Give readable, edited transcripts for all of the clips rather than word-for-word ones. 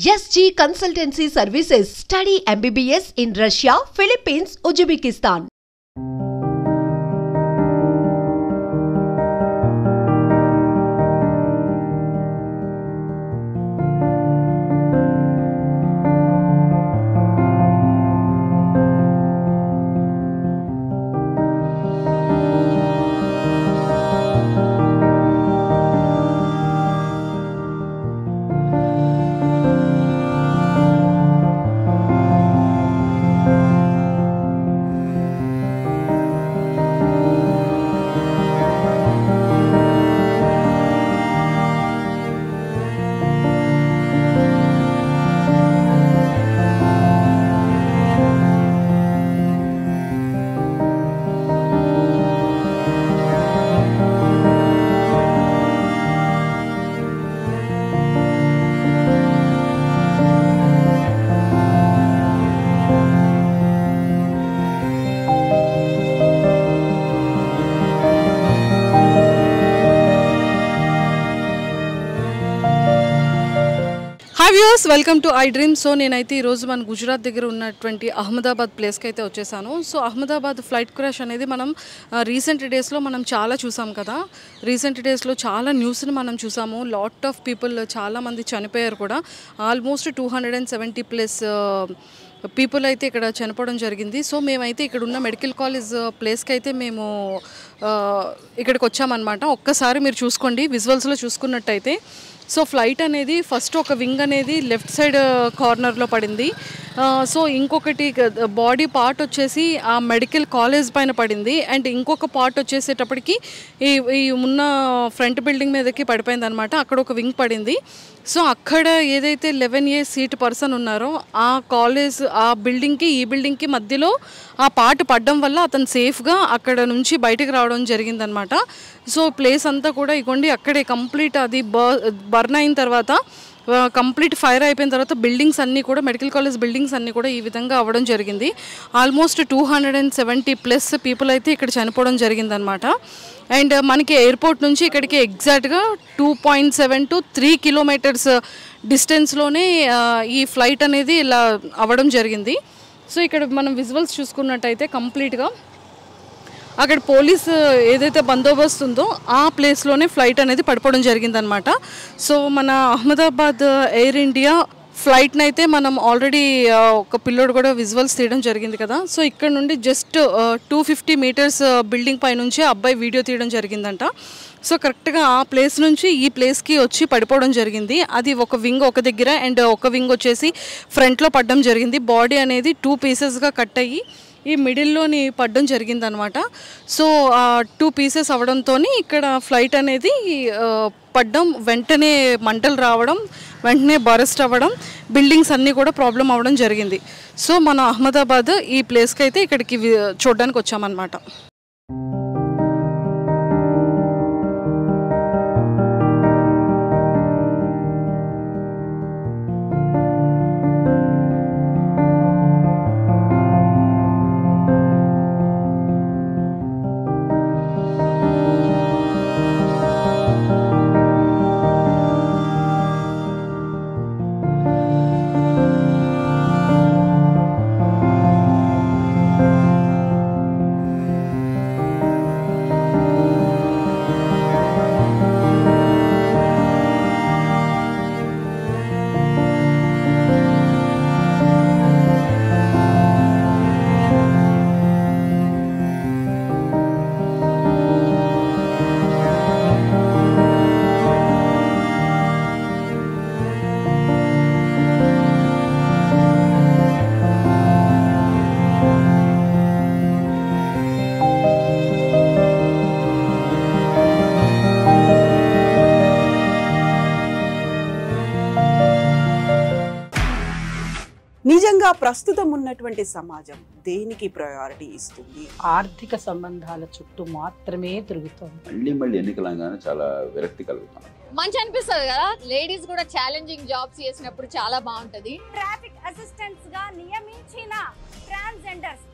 SG Consultancy Services. Study MBBS in Russia, Philippines, Uzbekistan. Welcome to I dream. So నేనైతే ఈరోజు మన గుజరాత్ దగ్గర ఉన్నటువంటి అహ్మదాబాద్ ప్లేస్కి అయితే వచ్చేసాను. సో అహ్మదాబాద్ ఫ్లైట్ క్రాష్ అనేది మనం రీసెంట్ డేస్లో మనం చాలా చూసాం కదా. రీసెంట్ డేస్లో చాలా న్యూస్ని మనం చూసాము. లాట్ ఆఫ్ పీపుల్ చాలామంది చనిపోయారు కూడా. ఆల్మోస్ట్ 270+ పీపుల్ అయితే ఇక్కడ చనిపోవడం జరిగింది. సో మేమైతే ఇక్కడ ఉన్న మెడికల్ కాలేజ్ ప్లేస్కి అయితే మేము ఇక్కడికి వచ్చామన్నమాట. ఒక్కసారి మీరు చూసుకోండి, విజువల్స్లో చూసుకున్నట్టయితే. సో ఫ్లైట్ అనేది ఫస్ట్ ఒక వింగ్ అనేది లెఫ్ట్ సైడ్ కార్నర్లో పడింది. సో ఇంకొకటి బాడీ పార్ట్ వచ్చేసి ఆ మెడికల్ కాలేజ్ పైన పడింది. అండ్ ఇంకొక పార్ట్ వచ్చేసేటప్పటికి ఈ ఉన్న ఫ్రంట్ బిల్డింగ్ మీదకి పడిపోయింది అనమాట. అక్కడ ఒక వింగ్ పడింది. సో అక్కడ ఏదైతే 11A సీట్ పర్సన్ ఉన్నారో ఆ కాలేజ్ ఆ బిల్డింగ్కి ఈ బిల్డింగ్కి మధ్యలో ఆ పార్ట్ పడడం వల్ల అతను సేఫ్గా అక్కడ నుంచి బయటకు రావడం జరిగిందనమాట. సో ప్లేస్ అంతా కూడా ఇగోండి అక్కడే కంప్లీట్ అది బర్న్ అయిన తర్వాత కంప్లీట్ ఫైర్ అయిపోయిన తర్వాత బిల్డింగ్స్ అన్నీ కూడా మెడికల్ కాలేజ్ బిల్డింగ్స్ అన్నీ కూడా ఈ విధంగా అవ్వడం జరిగింది. ఆల్మోస్ట్ 270+ పీపుల్ అయితే ఇక్కడ చనిపోవడం జరిగిందనమాట. అండ్ మనకి ఎయిర్పోర్ట్ నుంచి ఇక్కడికి ఎగ్జాక్ట్గా 2.7 to 3 kilometers డిస్టెన్స్లోనే ఈ ఫ్లైట్ అనేది ఇలా అవ్వడం జరిగింది. సో ఇక్కడ మనం విజువల్స్ చూసుకున్నట్టయితే కంప్లీట్గా అక్కడ పోలీస్ ఏదైతే బందోబస్తు ఉందో ఆ ప్లేస్లోనే ఫ్లైట్ అనేది పడిపోవడం జరిగిందనమాట. సో మన అహ్మదాబాద్ ఎయిర్ ఇండియా ఫ్లైట్ని అయితే మనం ఆల్రెడీ ఒక పిల్లోడు కూడా విజువల్స్ తీయడం జరిగింది కదా. సో ఇక్కడ నుండి జస్ట్ 250 meters బిల్డింగ్ పై నుంచి అబ్బాయి వీడియో తీయడం జరిగిందంట. సో కరెక్ట్గా ఆ ప్లేస్ నుంచి ఈ ప్లేస్కి వచ్చి పడిపోవడం జరిగింది. అది ఒక వింగ్ ఒక దగ్గర అండ్ ఒక వింగ్ వచ్చేసి ఫ్రంట్లో పడడం జరిగింది. బాడీ అనేది 2 pieces కట్ అయ్యి ఈ మిడిల్లోని పడడం జరిగిందనమాట. సో 2 pieces అవ్వడంతో ఇక్కడ ఫ్లైట్ అనేది పడ్డం, వెంటనే మంటలు రావడం, వెంటనే బరస్ట్ అవ్వడం, బిల్డింగ్స్ అన్నీ కూడా ప్రాబ్లం అవ్వడం జరిగింది. సో మన అహ్మదాబాద్ ఈ ప్లేస్కి అయితే ఇక్కడికి చూడడానికి వచ్చామన్నమాట. నిజంగా ప్రస్తుతం ఉన్నటువంటి సమాజం దేనికి ప్రయారిటీ ఇస్తుంది? ఆర్థిక సంబంధాల చుట్టూ మాత్రమే తిరుగుతోంది. మళ్ళీ ఎన్నికలంగానే చాలా విరక్తి కలుగుతాం. మంచి అనిపిస్తుంది కదా. లేడీస్ కూడా ఛాలెంజింగ్ జాబ్స్ చేసినప్పుడు చాలా బాగుంటది. ట్రాఫిక్ అసిస్టెంట్స్ గా నియమించిన ట్రాన్స్జెండర్స్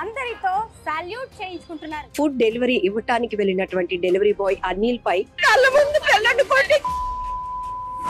అందరితో సాల్యూట్ చేయించుకుంటున్నారు. ఫుడ్ డెలివరీ ఇవ్వటానికి వెళ్ళినటువంటి డెలివరీ బాయ్ అనిల్ పై కళ్ళ ముందు పెళ్ళండి